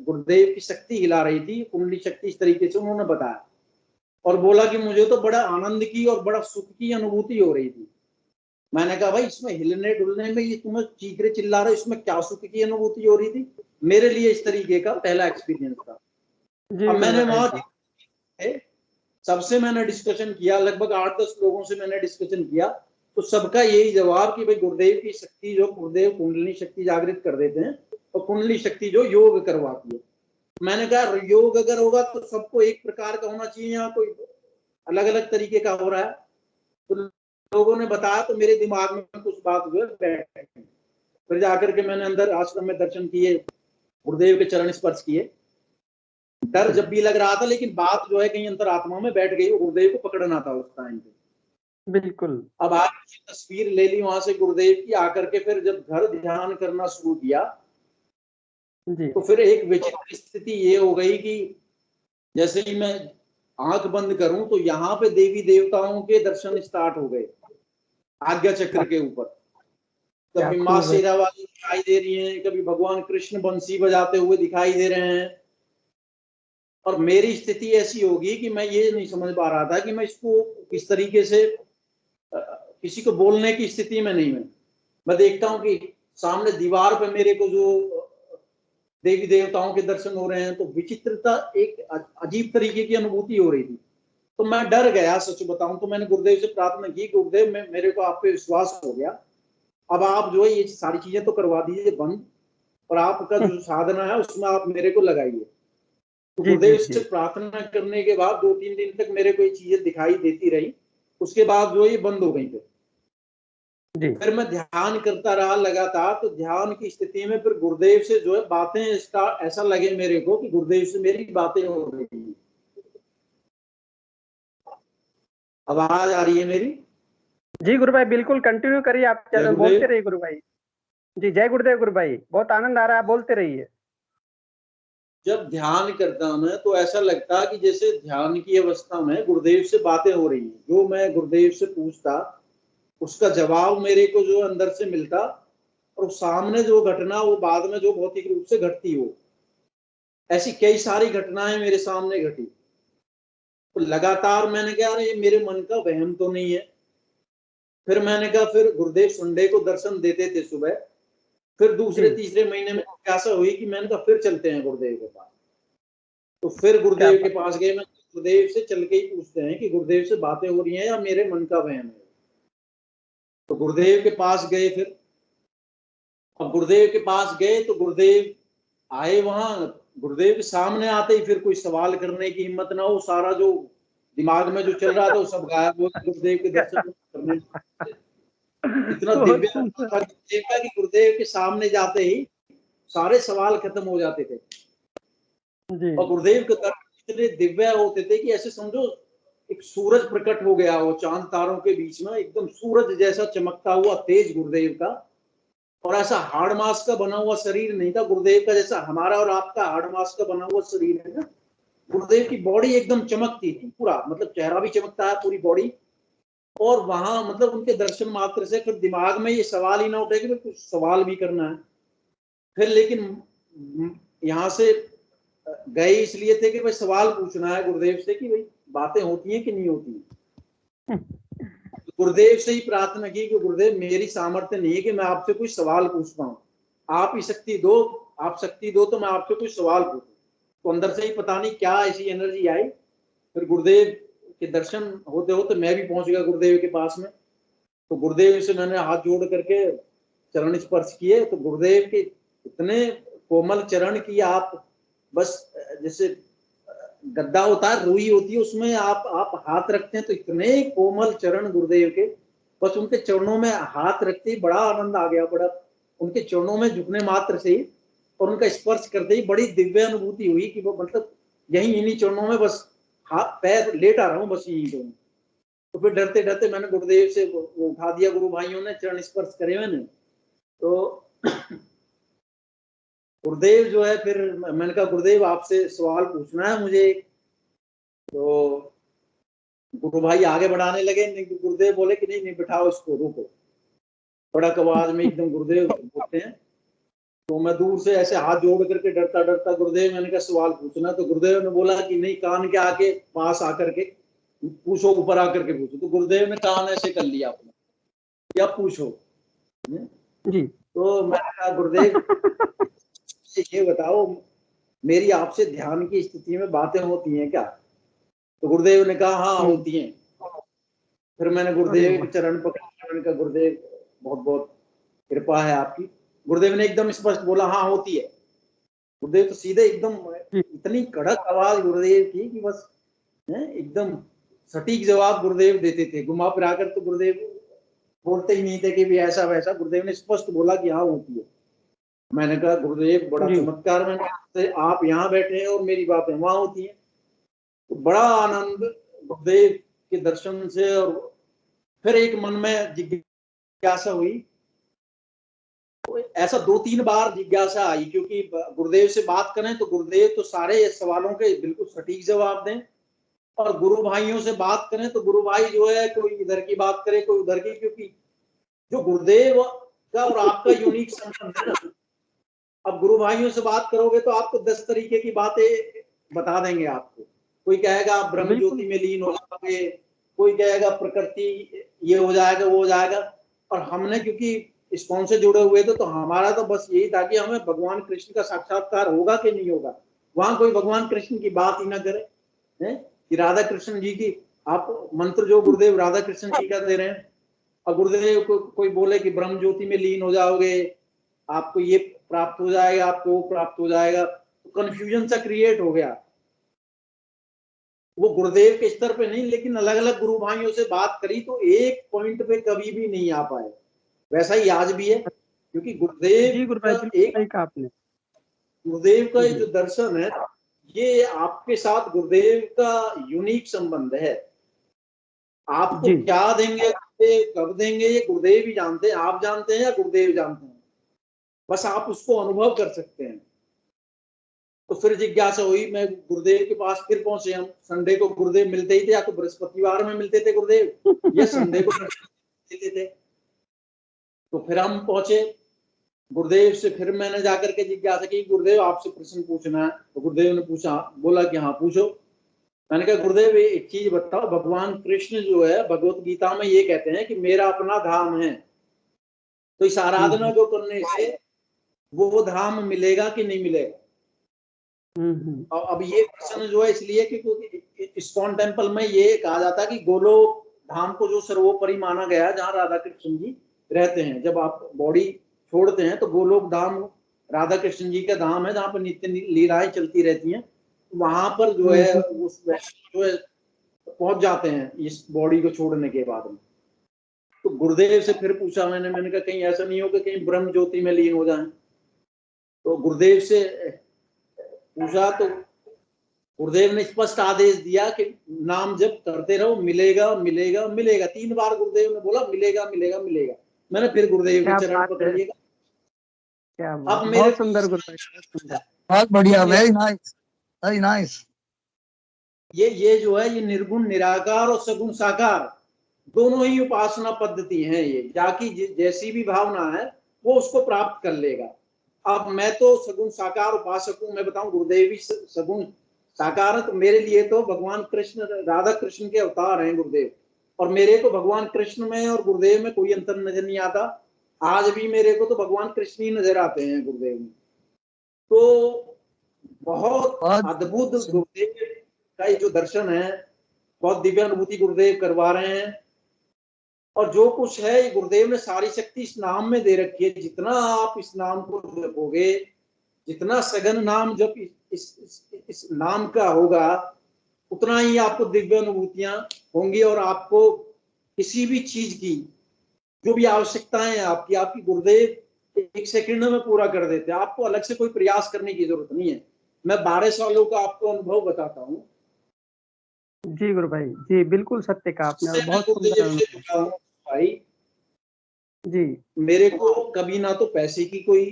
C: गुरुदेव की शक्ति हिला रही थी, कुंडली शक्ति। इस तरीके से उन्होंने बताया और बोला कि मुझे तो बड़ा आनंद की और बड़ा सुख की अनुभूति हो रही थी। मैंने कहा भाई इसमें हिलने डुलने में, ये तुम्हें चीखरे चिल्ला रहे, इसमें क्या सुख की अनुभूति हो रही थी? मेरे लिए इस तरीके का पहला एक्सपीरियंस था। अब मैंने वहां सबसे मैंने डिस्कशन किया, लगभग 8-10 लोगों से मैंने डिस्कशन किया, तो सबका यही जवाब कि भाई गुरुदेव की शक्ति, जो गुरुदेव कुंडली शक्ति जागृत कर देते हैं, और कुंडली शक्ति जो योग करवाती है। मैंने कहा योग अगर होगा तो सबको एक प्रकार का होना चाहिए, यहाँ कोई अलग अलग तरीके का हो रहा है। तो लोगों ने बताया, तो मेरे दिमाग में कुछ बात जो है बैठ गई। फिर जाकर के मैंने अंदर आश्रम में दर्शन किए, गुरुदेव के चरण स्पर्श किए, डर जब भी लग रहा था, लेकिन बात जो है कहीं अंतरात्मा में बैठ गई, गुरुदेव को पकड़ना था उस टाइम पे।
A: बिल्कुल।
C: अब आपकी तस्वीर ले ली वहां से गुरुदेव की, आकर के फिर जब घर ध्यान करना शुरू किया
A: जी।
C: तो फिर एक विचित्र स्थिति ये हो गई कि जैसे ही मैं आंख बंद करूं तो यहाँ पे देवी देवताओं के दर्शन स्टार्ट हो गए आज्ञा चक्र के ऊपर। कभी माँ शेरावाली दिखाई दे रही हैं, कभी भगवान कृष्ण बंसी बजाते हुए दिखाई दे रहे हैं। और मेरी स्थिति ऐसी होगी कि मैं ये नहीं समझ पा रहा था कि मैं इसको किस तरीके से किसी को बोलने की स्थिति में नहीं। मैं देखता हूँ कि सामने दीवार पे मेरे को जो देवी देवताओं के दर्शन हो रहे हैं, तो विचित्रता, एक अजीब तरीके की अनुभूति हो रही थी। तो मैं डर गया, सच बताऊं तो मैंने गुरुदेव से प्रार्थना की, गुरुदेव मेरे को आप पे विश्वास हो गया, अब आप जो है ये सारी चीजें तो करवा दीजिए बंद, और आपका जो साधना है उसमें आप मेरे को लगाइए। तो गुरुदेव से प्रार्थना करने के बाद 2-3 दिन तक मेरे को ये चीजें दिखाई देती रही। उसके बाद जो ये बंद हो गई। फिर मैं ध्यान करता रहा लगातार, तो ध्यान की स्थिति में फिर गुरुदेव से जो है बातें ऐसा लगे मेरे को कि गुरुदेव से मेरी बातें हो रही। आवाज आ रही है मेरी?
A: जी गुरु भाई, बिल्कुल कंटिन्यू करिए, आप बोलते रहिए गुरु भाई। जी जय गुरुदेव गुरु भाई, बहुत आनंद आ रहा है, बोलते रहिए।
C: जब ध्यान करता मैं तो ऐसा लगता कि जैसे ध्यान की अवस्था में गुरुदेव से बातें हो रही हैं, जो मैं गुरुदेव से पूछता उसका जवाब मेरे को जो अंदर से मिलता, और सामने जो घटना वो बाद में जो भौतिक रूप से घटती हो। ऐसी कई सारी घटनाएं मेरे सामने घटी। तो लगातार मैंने कहा ये मेरे मन का वहम तो नहीं है। फिर मैंने कहा, फिर गुरुदेव संडे को दर्शन देते थे सुबह। फिर दूसरे तीसरे महीने में ऐसा हुई कि मैंने कहा फिर चलते हैं गुरुदेव के पास। तो फिर गुरुदेव के पास गए। मैं गुरुदेव से चल के ही पूछते हैं कि गुरुदेव से बातें हो रही हैं या मेरे मन का वहम है। तो गुरुदेव के पास गए। फिर अब गुरुदेव के पास गए तो गुरुदेव आए वहां। गुरुदेव के सामने आते ही फिर कोई सवाल करने की हिम्मत ना हो, सारा जो दिमाग में जो चल रहा था वो सब गायब हो। गुरुदेव के दर्शन करने इतना दिव्य था गुरुदेव का कि गुरुदेव के सामने जाते ही सारे सवाल खत्म हो जाते थे। और गुरुदेव के दर्शन इतने दिव्य होते थे कि ऐसे समझो एक सूरज प्रकट हो गया हो चांद तारों के बीच में, एकदम सूरज जैसा चमकता हुआ तेज गुरुदेव का। और ऐसा हाड़ मास का बना हुआ शरीर नहीं था गुरुदेव का, जैसा हमारा और आपका हाड़ मास का बना हुआ शरीर है ना। गुरुदेव की बॉडी एकदम चमकती थी पूरा, मतलब चेहरा भी चमकता है, पूरी बॉडी। और वहां मतलब उनके दर्शन मात्र से फिर दिमाग में ये सवाल ही ना उठे कि कुछ सवाल भी करना है। फिर लेकिन यहाँ से गए इसलिए थे कि भाई सवाल पूछना है गुरुदेव से कि भाई बातें होती हैं कि नहीं होती हैं। गुरुदेव से ही प्रार्थना की कि गुरुदेव मेरी सामर्थ्य नहीं है कि मैं आपसे कुछ सवाल पूछ पाऊं, आप ही शक्ति दो, आप शक्ति दो तो मैं आपसे कुछ सवाल पूछूं। तो अंदर से ही पता नहीं क्या ऐसी एनर्जी आई। फिर गुरुदेव के दर्शन होते होते मैं भी पहुंच गया गुरुदेव के पास में। तो गुरुदेव से मैंने हाथ जोड़ करके चरण स्पर्श किए। तो गुरुदेव के इतने कोमल चरण की, आप बस जैसे गद्दा होता है, रुई होती है, उसमें आप हाथ रखते हैं तो इतने कोमल चरण गुरुदेव के, बस उनके चरणों में हाथ रखते ही बड़ा आनंद आ गया। बड़ा उनके चरणों में झुकने मात्र से ही और उनका स्पर्श करते ही बड़ी दिव्य अनुभूति हुई कि वो मतलब यही इन्हीं चरणों में बस हाथ पैर लेटा रहा हूँ बस यहीं पे। तो फिर डरते डरते मैंने गुरुदेव से वो उठा दिया, गुरु भाइयों ने चरण स्पर्श करे मैंने। तो गुरुदेव जो है, फिर मैंने कहा गुरुदेव आपसे सवाल पूछना है मुझे। तो गुरु भाई आगे बढ़ाने लगे, गुरुदेव बोले कि नहीं नहीं बिठाओ इसको, रुको। कड़क आवाज में एकदम गुरुदेव बोलते हैं। तो मैं दूर से ऐसे हाथ जोड़ करके डरता डरता गुरुदेव, मैंने कहा सवाल पूछना। तो गुरुदेव ने बोला कि नहीं, कान के आके पास आकर के पूछो, ऊपर आकर के पूछो। तो गुरुदेव ने कान ऐसे कर लिया अपना, क्या पूछो जी। तो मैंने कहा गुरुदेव ये बताओ मेरी आपसे ध्यान की स्थिति में बातें होती हैं क्या? तो गुरुदेव ने कहा हाँ होती हैं। फिर मैंने गुरुदेव के चरण पकड़े। मैंने कहा गुरुदेव बहुत बहुत कृपा है आपकी। गुरुदेव ने एकदम स्पष्ट बोला हाँ होती है। गुरुदेव तो सीधे एकदम, इतनी कड़क आवाज गुरुदेव की कि बस एकदम सटीक जवाब गुरुदेव देते थे। घुमा फिरा कर तो गुरुदेव बोलते ही नहीं थे कि भी ऐसा वैसा। गुरुदेव ने स्पष्ट बोला कि हाँ होती है। मैंने कहा गुरुदेव बड़ा चमत्कार, मैंने आप यहाँ बैठे हैं और मेरी बातें वहां होती हैं। तो बड़ा आनंद गुरुदेव के दर्शन से। और फिर एक मन में जिज्ञासा हुई, ऐसा 2-3 बार जिज्ञासा आई, क्योंकि गुरुदेव से बात करें तो गुरुदेव तो सारे सवालों के बिल्कुल सटीक जवाब दें, और गुरु भाइयों से बात करें तो गुरु भाई जो है कोई इधर की बात करे कोई उधर की, क्योंकि जो गुरुदेव का और आपका यूनिक संबंध है ना। अब गुरु भाइयों से बात करोगे तो आपको 10 तरीके की बातें बता देंगे आपको। कोई कहेगा आप ब्रह्म ज्योति में लीन हो जाओगे, कोई कहेगा प्रकृति ये हो जाएगा वो हो जाएगा। और हमने क्योंकि इस्कॉन से जुड़े हुए थे तो हमारा तो बस यही था कि हमें भगवान कृष्ण का साक्षात्कार होगा कि नहीं होगा। वहां कोई भगवान कृष्ण की बात ही ना करे, है कि राधा कृष्ण जी की आप मंत्र जो गुरुदेव राधा कृष्ण जी का दे रहे हैं, और गुरुदेव को कोई बोले कि ब्रह्म ज्योति में लीन हो जाओगे, आपको ये प्राप्त हो जाएगा, आपको वो प्राप्त हो जाएगा, तो कंफ्यूजन सा क्रिएट हो गया। वो गुरुदेव के स्तर पे नहीं, लेकिन अलग अलग गुरु भाइयों से बात करी तो एक पॉइंट पे कभी भी नहीं आ पाए। वैसा ही आज भी है, क्योंकि गुरुदेव का ये जो दर्शन है ये आपके साथ गुरुदेव का यूनिक संबंध है। आपको क्या देंगे, कब देंगे, ये गुरुदेव ही जानते हैं। आप जानते हैं या गुरुदेव जानते हैं, बस आप उसको अनुभव कर सकते हैं। तो फिर जिज्ञासा हुई, मैं गुरुदेव के पास फिर पहुंचे। हम संडे को गुरुदेव मिलते ही थे, या तो बृहस्पतिवार में मिलते थे गुरुदेव या संडे को मिलते थे। तो फिर हम पहुंचे गुरुदेव से। फिर मैंने जाकर के जिज्ञासा की, गुरुदेव आपसे प्रश्न पूछना है। तो गुरुदेव ने पूछा, बोला कि हाँ पूछो। मैंने कहा गुरुदेव एक चीज बताओ, भगवान कृष्ण जो है भगवत गीता में ये कहते हैं कि मेरा अपना धाम है, तो इस आराधना को करने से वो धाम मिलेगा कि नहीं मिलेगा? और अब ये प्रश्न जो है इसलिए क्योंकि इस्कॉन टेम्पल में ये कहा जाता है कि गोलोक धाम को जो सर्वोपरि माना गया, जहाँ राधा कृष्ण जी रहते हैं। जब आप बॉडी छोड़ते हैं तो गोलोक धाम राधा कृष्ण जी का धाम है, जहाँ पर नित्य लीलाएं चलती रहती हैं। वहां पर जो है उस जो है पहुंच जाते हैं इस बॉडी को छोड़ने के बाद में। तो गुरुदेव से फिर पूछा मैंने कहा कहीं ऐसा नहीं हो कि कहीं ब्रह्म ज्योति में लीन हो जाए। तो गुरुदेव से पूछा तो गुरुदेव ने स्पष्ट आदेश दिया कि नाम जप करते रहो, मिलेगा मिलेगा मिलेगा। 3 बार गुरुदेव ने बोला मिलेगा मिलेगा मिलेगा। मैंने फिर गुरुदेव के चरण पकड़ लिए। अब मेरे
A: बहुत सुंदर गुरुदेव,
E: बहुत बढ़िया, वेरी नाइस वेरी नाइस।
C: ये जो है ये निर्गुण निराकार और सगुण साकार दोनों ही उपासना पद्धति हैं। ये जाकी जैसी भी भावना है वो उसको प्राप्त कर लेगा। अब मैं तो सगुण साकार उपासक हूं, मैं बताऊं गुरुदेव भी सगुण साकार है। तो मेरे लिए तो भगवान कृष्ण राधा कृष्ण के अवतार हैं गुरुदेव, और मेरे को भगवान कृष्ण में और गुरुदेव में कोई अंतर नजर नहीं आता। आज भी मेरे को तो भगवान कृष्ण ही नजर आते हैं गुरुदेव में। तो बहुत अद्भुत गुरुदेव का जो दर्शन है, बहुत दिव्य अनुभूति गुरुदेव करवा रहे हैं। और जो कुछ है ये गुरुदेव ने सारी शक्ति इस नाम में दे रखी है। जितना आप इस नाम को जपोगे, जितना सघन नाम जप इस नाम का होगा, उतना ही आपको दिव्य अनुभूतियां होंगी। और आपको किसी भी चीज की जो भी आवश्यकताएं हैं आपकी गुरुदेव 1 सेकंड में पूरा कर देते हैं। आपको अलग से कोई प्रयास करने की जरूरत नहीं है। मैं 12 सालों का आपको अनुभव बताता हूँ।
A: जी गुरु भाई, जी बिल्कुल सत्य कहा आपने, और बहुत सुंदर
C: भाई
A: जी।
C: मेरे को कभी ना तो पैसे की कोई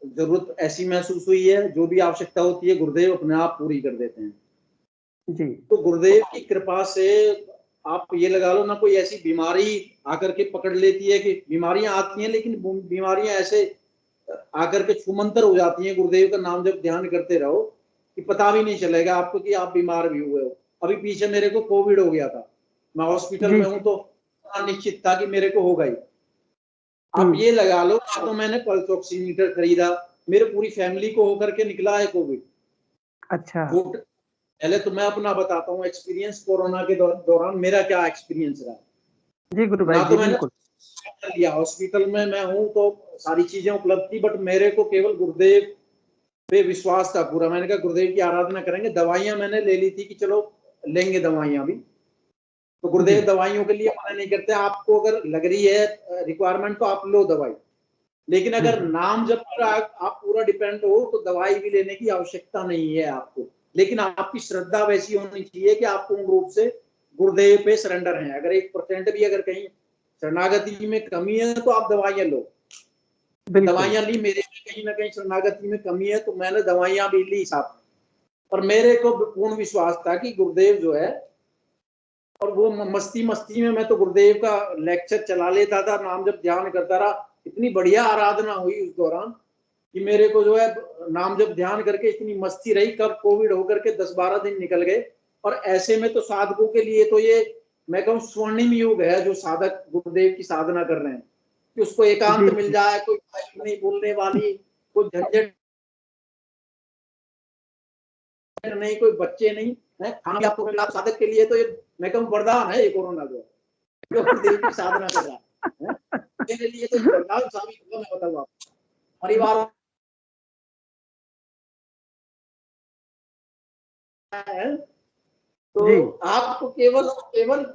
C: जरूरत ऐसी महसूस हुई है। जो भी आवश्यकता होती है गुरुदेव अपने आप पूरी कर देते हैं
A: जी।
C: तो गुरुदेव की कृपा से आप ये लगा लो ना, कोई ऐसी बीमारी आकर के पकड़ लेती है कि बीमारियां आती हैं लेकिन बीमारियां ऐसे आकर के छूमंतर हो जाती हैं। गुरुदेव का नाम जब ध्यान करते रहो कि पता भी नहीं चलेगा आपको कि आप बीमार भी हुए हो। अभी पीछे मेरे को कोविड हो गया था, मैं हॉस्पिटल में हूं, तो निश्चित था कि मेरे को होगा ही। आप ये लगा लो, तो मैंने पल्स ऑक्सीमीटर खरीदा, मेरे पूरी फैमिली को होकर के निकला है कोविड।
A: अच्छा,
C: पहले तो मैं अपना बताता हूँ एक्सपीरियंस। कोरोना के दौरान मेरा क्या एक्सपीरियंस रहा।
A: जी गुरु भाई,
C: तो मैंने लिया हॉस्पिटल में मैं हूँ तो सारी चीजें उपलब्ध थी, बट मेरे को केवल गुरुदेव पे विश्वास था पूरा। मैंने कहा गुरुदेव की आराधना करेंगे। दवाइयां मैंने ले ली थी कि चलो लेंगे दवाइयां भी, तो गुरुदेव दवाइयों के लिए मना नहीं करते। आपको अगर लग रही है रिक्वायरमेंट तो आप लो दवाई, लेकिन अगर नाम जब पर आप पूरा डिपेंड हो तो दवाई भी लेने की आवश्यकता नहीं है आपको। लेकिन आपकी श्रद्धा वैसी होनी चाहिए कि आप पूर्ण रूप से गुरुदेव पे सरेंडर हैं। अगर 1% भी अगर कहीं शरणागति में कमी है तो आप दवाइयां लो। दवाइयां ली, मेरे में कहीं ना कहीं शरणागति में कमी है तो मैंने दवाइयां भी ली साथ में। और मेरे को पूर्ण विश्वास था कि गुरुदेव जो है, और वो मस्ती मस्ती में मैं तो गुरुदेव का लेक्चर चला लेता था, नाम जब ध्यान करता रहा। इतनी बढ़िया आराधना हुई उस दौरान कि मेरे को जो है नाम जब ध्यान करके इतनी मस्ती रही। कब कोविड होकर के 10-12 दिन निकल गए। और ऐसे में तो साधकों के लिए तो ये मैं कहूँ स्वर्णिम युग है, जो साधक गुरुदेव की साधना कर रहे हैं, कि उसको एकांत मिल जाए, कोई नहीं बोलने वाली, कोई झंझट नहीं, कोई बच्चे नहीं है, खाना आपको मिला। साधक के लिए तो ये मैं कहूँ वरदान है ये कोरोना जो गुरुदेव की साधना कर रहा है, मेरे लिए तो वरदान साबित हुआ। मैं बताऊँ आपको, परिवार है तो आपको केवल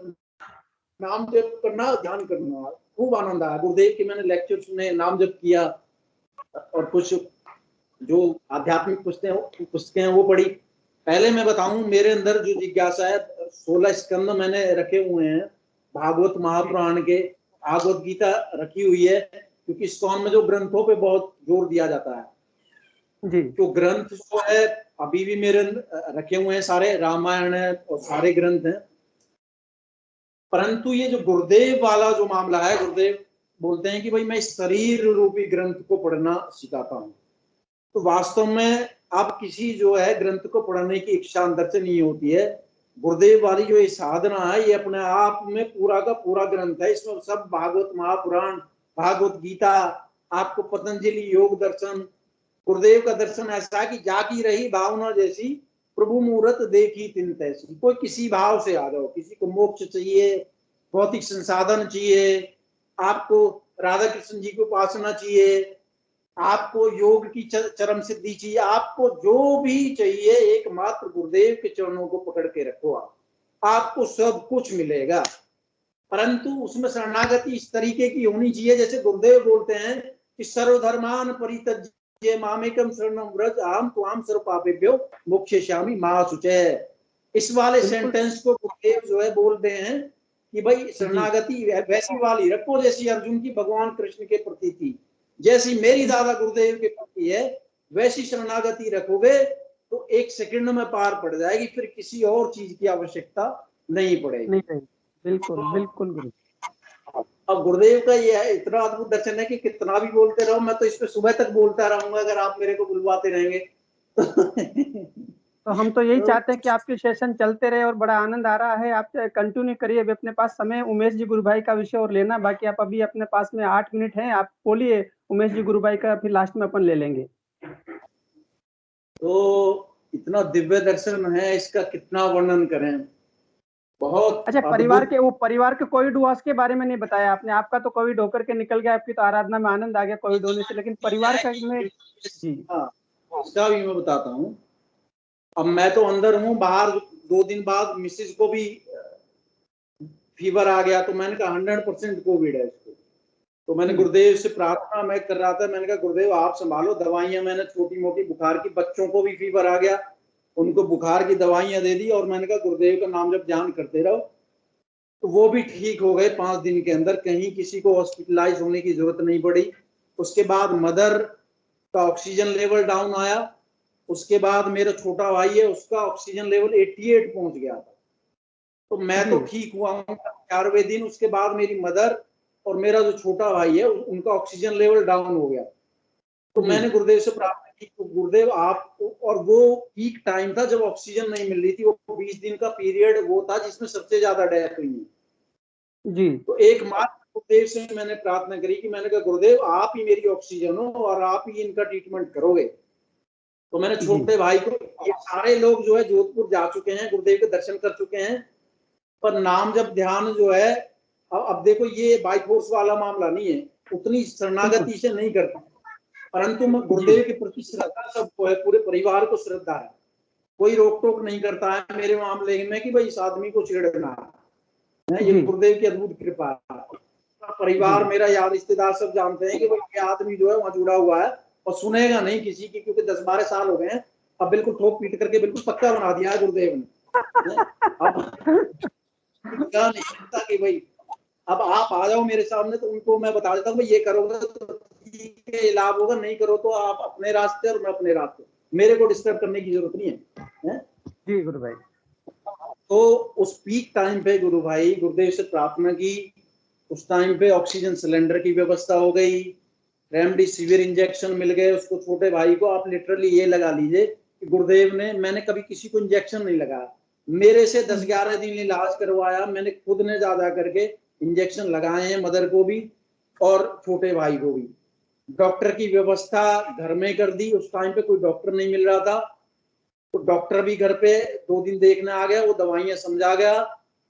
C: नाम जप करना, ध्यान करना, खूब आनंद आया। गुरुदेव के मैंने लेक्चर सुने, नाम जप किया, और कुछ जो आध्यात्मिक पुस्तकें हैं वो पढ़ी। पहले मैं बताऊं, मेरे अंदर जो जिज्ञासा है, 16 स्कंद मैंने रखे हुए हैं भागवत महापुराण के, भागवत गीता रखी हुई है, क्योंकि इस्कॉन में जो ग्रंथों पे बहुत जोर दिया जाता है जी। तो ग्रंथ जो है अभी भी मेरे रखे हुए हैं, सारे रामायण है और सारे ग्रंथ हैं। परंतु ये जो गुरुदेव वाला जो मामला है, गुरुदेव बोलते हैं कि भाई मैं इस शरीर रूपी ग्रंथ को पढ़ना सिखाता हूँ। तो वास्तव में अब किसी जो है ग्रंथ को पढ़ने की इच्छा अंदर से नहीं होती है। गुरुदेव वाली जो ये साधना है, ये अपने आप में पूरा का पूरा ग्रंथ है। इसमें सब भागवत महापुराण, भागवत गीता, आपको पतंजलि योग दर्शन, गुरुदेव का दर्शन ऐसा कि जाकी रही भावना जैसी, प्रभु मुहूर्त देखी तिन तैसी। कोई किसी भाव से आ जाओ, किसी को मोक्ष चाहिए, भौतिक संसाधन चाहिए, आपको राधा कृष्ण जी की उपासना चाहिए, आपको योग की चरम सिद्धि चाहिए, आपको जो भी चाहिए, एकमात्र गुरुदेव के चरणों को पकड़ के रखो, आपको सब कुछ मिलेगा। परंतु उसमें शरणागति इस तरीके की होनी चाहिए, जैसे गुरुदेव बोलते हैं कि सर्वधर्मान परित्यज्य मामेकम शरणं व्रज अहम त्वाम सर्व पापेभ्यो मोक्षयिष्यामि मा शुचः। इस वाले सेंटेंस को गुरुदेव जो है बोलते हैं कि भाई शरणागति वैसी वाली रखो जैसी अर्जुन की भगवान कृष्ण के प्रति थी, जैसी मेरी दादा गुरुदेव के प्रति है, वैसी शरणागति रखोगे तो 1 सेकंड में पार पड़ जाएगी, फिर किसी और चीज की आवश्यकता नहीं पड़ेगी।
A: बिल्कुल बिल्कुल गुरु।
C: अब गुरुदेव का ये है, इतना अद्भुत दर्शन है कि कितना भी बोलते रहो, मैं तो इस पे सुबह तक बोलता रहूंगा अगर आप मेरे को बुलवाते रहेंगे।
A: तो हम तो यही चाहते हैं कि आपके सेशन चलते रहे और बड़ा आनंद आ रहा है। आप कंटिन्यू करिए। अभी अपने पास समय उमेश जी गुरु भाई का विषय और लेना बाकी, आप अभी अपने पास में 8 मिनट हैं, आप बोलिए उमेश जी गुरु भाई का, फिर लास्ट में अपन ले लेंगे।
C: तो इतना दिव्य दर्शन है, इसका कितना वर्णन करें, बहुत।
A: अच्छा, परिवार के कोविड हुआ उसके बारे में नहीं बताया आपने। आपका तो कोविड होकर के निकल गया, आपकी तो आराधना में आनंद आ गया कोविड होने से, लेकिन परिवार का में जी
C: उसका भी मैं बताता हूँ। अब मैं तो अंदर हूँ, बाहर 2 दिन बाद मिसेज को भी फीवर आ गया, तो मैंने कहा 100% कोविड है इसको। तो मैंने गुरुदेव से प्रार्थना मैं कर रहा था, मैंने कहा गुरुदेव आप संभालो, दवाइयां मैंने छोटी मोटी बुखार की, बच्चों को भी फीवर आ गया, उनको बुखार की दवाइयां दे दी, और मैंने कहा गुरुदेव का नाम जब ध्यान करते रहो। तो वो भी ठीक हो गए 5 दिन के अंदर, कहीं किसी को हॉस्पिटलाइज होने की जरूरत नहीं पड़ी। उसके बाद मदर का ऑक्सीजन लेवल डाउन आया, उसके बाद मेरा छोटा भाई है उसका ऑक्सीजन लेवल 88 पहुंच गया था। तो मैं तो ठीक हुआ हूँ 4वें दिन, उसके बाद मेरी मदर और मेरा जो छोटा भाई है उनका ऑक्सीजन लेवल डाउन हो गया। तो मैंने गुरुदेव से प्रार्थना की, तो गुरुदेव आप, और वो पीक टाइम था जब ऑक्सीजन नहीं मिल रही थी, वो 20 दिन का पीरियड वो था जिसमें सबसे ज्यादा डेथ हुई है जी। तो एकमात्र गुरुदेव से मैंने प्रार्थना करी कि मैंने कहा गुरुदेव आप ही मेरी ऑक्सीजन हो और आप ही इनका ट्रीटमेंट करोगे। तो मैंने छोटे भाई को, ये सारे लोग जो है जोधपुर जा चुके हैं, गुरुदेव के दर्शन कर चुके हैं, पर नाम जब ध्यान जो है, अब देखो ये बाई फोर्स वाला मामला नहीं है, उतनी शरणागति से नहीं करता, परंतु मैं गुरुदेव के प्रति श्रद्धा सबको है, पूरे परिवार को श्रद्धा है, कोई रोक टोक नहीं करता है मेरे मामले में कि भाई इस आदमी को छेड़ना है। ये गुरुदेव की अद्भुत कृपा है। परिवार, मेरा यार रिश्तेदार सब जानते हैं कि भाई ये आदमी जो है वहां जुड़ा हुआ है और सुनेगा नहीं किसी की, क्योंकि 10-12 साल हो गए हैं। अब बिल्कुल ठोक पीट करके बिल्कुल पक्का बना दिया है गुरुदेव ने। अब क्या नहीं सकता कि भाई अब आप आ जाओ मेरे सामने तो उनको मैं बता देता हूँ भाई ये करोगे तो ठीक है, लाभ होगा, नहीं करो तो आप अपने रास्ते और मैं अपने रास्ते, मेरे को डिस्टर्ब करने की जरूरत नहीं है।
A: जी गुरु भाई।
C: तो उस पीक टाइम पे गुरु भाई गुरुदेव से प्रार्थना की। उस टाइम पे ऑक्सीजन सिलेंडर की व्यवस्था हो गई, रेमडेसिविर इंजेक्शन मिल गए उसको, छोटे भाई को। आप लिटरली ये लगा लीजिए कि गुरुदेव ने, मैंने कभी किसी को इंजेक्शन नहीं लगाया, मेरे से 10-11 दिन इलाज करवाया, मैंने खुद ने ज्यादा करके इंजेक्शन लगाए हैं, मदर को भी और छोटे भाई को भी। डॉक्टर की व्यवस्था घर में कर दी। उस टाइम पे कोई डॉक्टर नहीं मिल रहा था, तो डॉक्टर भी घर पे 2 दिन देखने आ गया, वो दवाइयां समझा गया,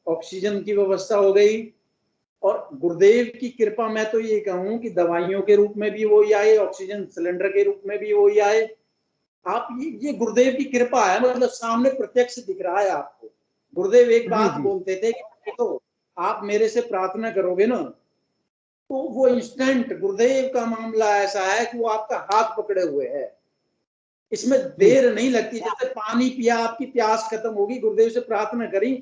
C: ऑक्सीजन की व्यवस्था हो गई। और गुरुदेव की कृपा, मैं तो ये कहूं कि दवाइयों के रूप में भी वही आए, ऑक्सीजन सिलेंडर के रूप में भी वही आए। आप ये गुरुदेव की कृपा है, मतलब सामने प्रत्यक्ष दिख रहा है आपको। गुरुदेव एक बात बोलते थे कि देखो आप मेरे से प्रार्थना करोगे ना तो वो इंस्टेंट, गुरुदेव का मामला ऐसा है कि वो आपका हाथ पकड़े हुए है, इसमें देर नहीं लगती। जैसे पानी पिया, आपकी प्यास खत्म होगी, गुरुदेव से प्रार्थना करी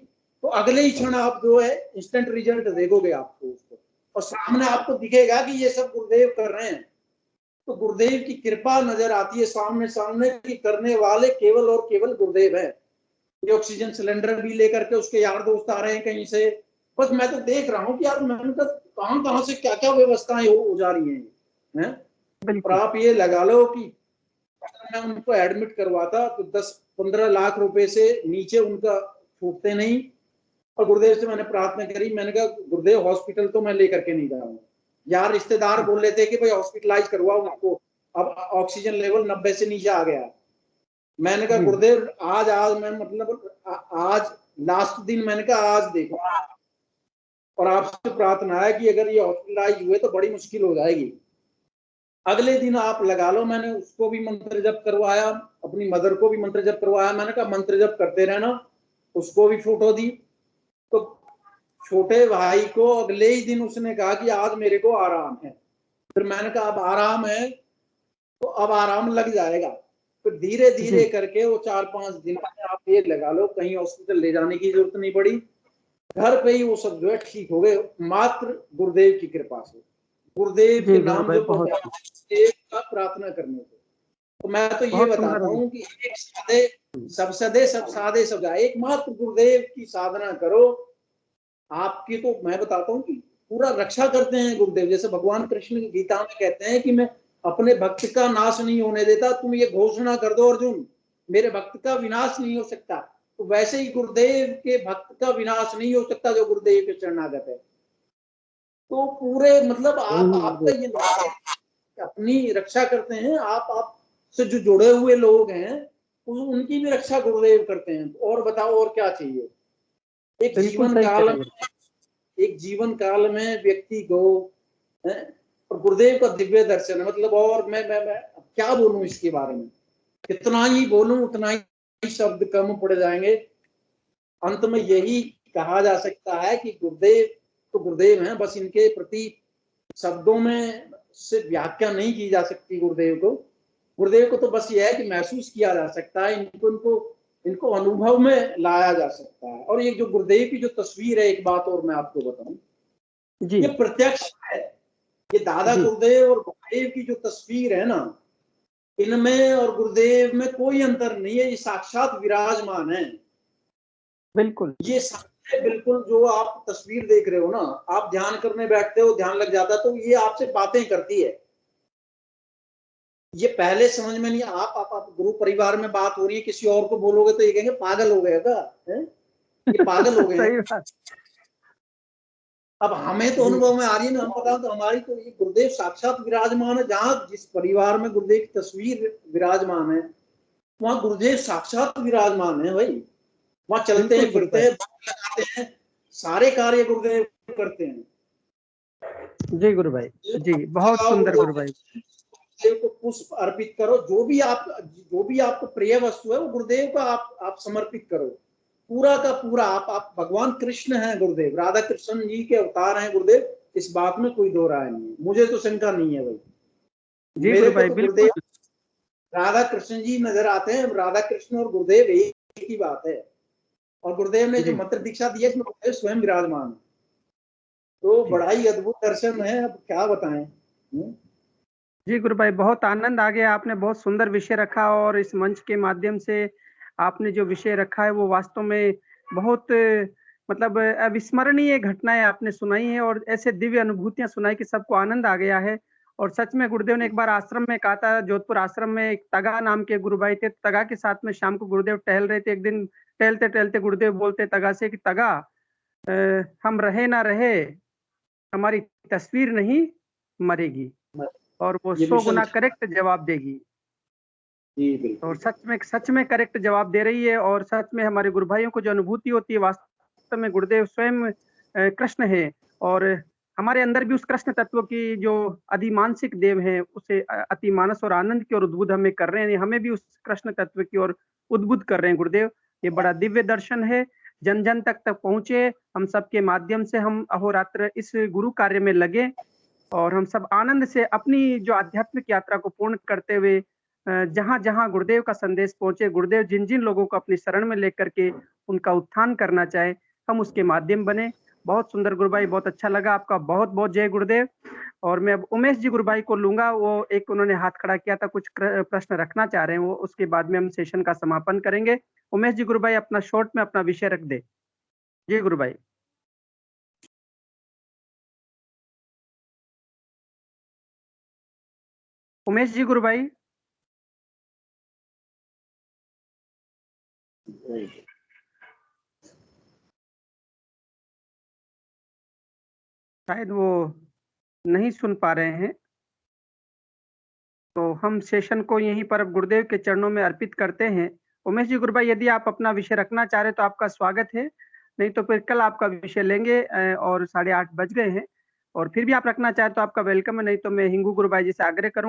C: तो अगले ही क्षण आप जो है इंस्टेंट रिजल्ट देखोगे आपको उसको, और सामने आपको दिखेगा कि ये सब गुरुदेव कर रहे हैं। तो गुरुदेव की कृपा नजर आती है सामने सामने कि करने वाले केवल और केवल गुरुदेव है। ये ऑक्सीजन सिलेंडर भी लेकर के उसके यार दोस्त आ रहे हैं कहीं से, बस मैं तो देख रहा हूँ कि यार मैंने कहां कहां से क्या क्या व्यवस्थाएं हो जा रही हैं। और आप ये लगा लो कि मैं उनको एडमिट करवाता तो 10-15 लाख रुपए से नीचे उनका छूटते नहीं। और गुरुदेव से मैंने प्रार्थना करी, मैंने कहा गुरुदेव हॉस्पिटल तो मैं लेकर के नहीं जाऊंगा। यार रिश्तेदार बोल रहे थे कि भाई हॉस्पिटलाइज करवाओ उनको, अब ऑक्सीजन लेवल 90 से नीचे आ गया। मैंने कहा गुरुदेव आज मैं मतलब आज लास्ट दिन, मैंने कहा आज देखो, और आपसे प्रार्थना है कि अगर ये हॉस्पिटलाइज हुए तो बड़ी मुश्किल हो जाएगी। अगले दिन आप लगा लो, मैंने उसको भी मंत्र जप करवाया, अपनी मदर को भी मंत्र जप करवाया। मैंने कहा मंत्र जप करते रहना, उसको भी फोटो दी। तो छोटे भाई को अगले ही दिन उसने कहा कि आज मेरे को आराम है। फिर मैंने कहा अब आराम है तो अब आराम लग जाएगा। फिर धीरे धीरे करके वो 4-5 दिन में आप ये लगा लो कहीं हॉस्पिटल ले जाने की जरूरत नहीं पड़ी, घर पे ही वो सब जो है ठीक हो गए, मात्र गुरुदेव की कृपा से, गुरुदेव के नाम जो का प्रार्थना करने से। तो मैं तो ये बताता हूँ कि एक सादे सब सदे, सब सादे सब जाए, एकमात्र गुरुदेव की साधना करो। आपकी तो मैं बताता हूँ कि पूरा रक्षा करते हैं गुरुदेव। जैसे भगवान कृष्ण की गीता में कहते हैं कि मैं अपने भक्त का नाश नहीं होने देता, तुम ये घोषणा कर दो अर्जुन, मेरे भक्त का विनाश नहीं हो सकता। तो वैसे ही गुरुदेव के भक्त का विनाश नहीं हो सकता जो गुरुदेव के शरणागत है। तो पूरे मतलब आपका ये अपनी रक्षा करते हैं, आप से जो जुड़े हुए लोग हैं उनकी भी रक्षा गुरुदेव करते हैं। और बताओ और क्या चाहिए। एक जीवन काल में व्यक्ति को और गुरुदेव का दिव्य दर्शन है, मतलब और मैं क्या बोलूं इसके बारे में, कितना ही बोलूं उतना ही शब्द कम पड़ जाएंगे। अंत में यही कहा जा सकता है कि गुरुदेव तो गुरुदेव हैं, बस इनके प्रति शब्दों में से व्याख्या नहीं की जा सकती। गुरुदेव को तो बस ये है कि महसूस किया जा सकता है, इनको अनुभव में लाया जा सकता है। और ये जो गुरुदेव की जो तस्वीर है, एक बात और मैं आपको बताऊं, ये प्रत्यक्ष है। ये दादा गुरुदेव और गुरुदेव की जो तस्वीर है ना, इनमें और गुरुदेव में कोई अंतर नहीं है, ये साक्षात विराजमान है।
A: बिल्कुल
C: ये बिल्कुल जो आप तस्वीर देख रहे हो ना, आप ध्यान करने बैठते हो, ध्यान लग जाता है तो ये आपसे बातें करती है। ये पहले समझ में नहीं, आप गुरु परिवार में बात हो रही है, किसी और को बोलोगे तो ये कहेंगे पागल हो गया क्या, ये पागल हो गए। अब हमें तो अनुभव में आ रही है ना, हम बताओ तो हमारी तो ये गुरुदेव साक्षात विराजमान है। जहां जिस परिवार में गुरुदेव की तस्वीर विराजमान है वहां गुरुदेव साक्षात विराजमान है भाई। वहां चलते हैं, फिरते हैं, लगाते हैं, सारे कार्य गुरुदेव करते हैं।
A: जी गुरु भाई जी, बहुत सुंदर गुरु भाई।
C: गुरुदेव को पुष्प अर्पित करो, जो भी आपको प्रिय वस्तु है वो गुरुदेव का आप समर्पित करो, पूरा का पूरा। आप भगवान कृष्ण हैं गुरुदेव, राधा कृष्ण जी के अवतार हैं गुरुदेव, इस बात में कोई दो राय नहीं है, मुझे तो शंका नहीं है भाई।
A: जी
C: मेरे
A: गुरु
C: को
A: भाई
C: तो
A: बिल्कुल।
C: गुरुदेव राधा कृष्ण जी नजर आते हैं, राधा कृष्ण और गुरुदेव एक ही बात है। और गुरुदेव ने जो
A: जी
C: मंत्र दीक्षा दी है इसमें गुरुदेव स्वयं विराजमान है, तो
A: जी
C: बड़ा ही अद्भुत दर्शन है, अब क्या बताएं।
A: जी गुरु भाई, बहुत आनंद आ गया। आपने बहुत सुंदर विषय रखा और इस मंच के माध्यम से आपने जो विषय रखा है वो वास्तव में बहुत मतलब अविस्मरणीय घटनाएं आपने सुनाई है और ऐसे दिव्य अनुभूतियां सुनाई कि सबको आनंद आ गया है। और सच में गुरुदेव ने एक बार आश्रम में कहा था, जोधपुर आश्रम में एक तगा नाम के गुरु भाई थे, तगा के साथ में शाम को गुरुदेव टहल रहे थे। एक दिन टहलते टहलते गुरुदेव बोलते तगा से कि तगा, हम रहे ना रहे, हमारी तस्वीर नहीं मरेगी, और वो
C: ये
A: 100
C: मिशन
A: गुना करेक्ट जवाब देगी।
C: जी बिल्कुल।
A: और सच में करेक्ट जवाब दे रही है। और सच में हमारे गुरु भाइयों को जो अनुभूति होती है, वास्तव में गुरुदेव स्वयं कृष्ण है। और हमारे अंदर भी उस कृष्ण तत्व की जो अधिमानसिक देव है उसे अति मानस और आनंद की ओर उद्बुद्ध हमें कर रहे हैं, हमें भी उस कृष्ण तत्व की ओर उद्बुद्ध कर रहे हैं गुरुदेव। ये बड़ा दिव्य दर्शन है, जन जन तक पहुंचे। हम सबके माध्यम से हम अहोरात्र इस गुरु कार्य में लगे और हम सब आनंद से अपनी जो आध्यात्मिक यात्रा को पूर्ण करते हुए जहां जहां गुरुदेव का संदेश पहुंचे, गुरुदेव जिन जिन लोगों को अपनी शरण में लेकर के उनका उत्थान करना चाहे, हम उसके माध्यम बने। बहुत सुंदर गुरु भाई, बहुत अच्छा लगा। आपका बहुत बहुत जय गुरुदेव। और मैं अब उमेश जी गुरु भाई को लूंगा, वो एक उन्होंने हाथ खड़ा किया था, कुछ प्रश्न रखना चाह रहे हैं वो, उसके बाद में हम सेशन का समापन करेंगे। उमेश जी गुरु भाई अपना शॉर्ट में अपना विषय रख दे। जी गुरु भाई। उमेश जी गुरु भाई। शायद वो नहीं सुन पा रहे हैं, तो हम सेशन को यहीं पर अब गुरुदेव के चरणों में अर्पित करते हैं। उमेश जी गुरु भाई, यदि आप अपना विषय रखना चाह रहे तो आपका स्वागत है, नहीं तो फिर कल आपका विषय लेंगे। और 8:30 बज गए हैं, और फिर भी आप रखना चाहे तो आपका वेलकम है, नहीं तो मैं हिंगू गुरु भाई जी से आग्रह करूंगा।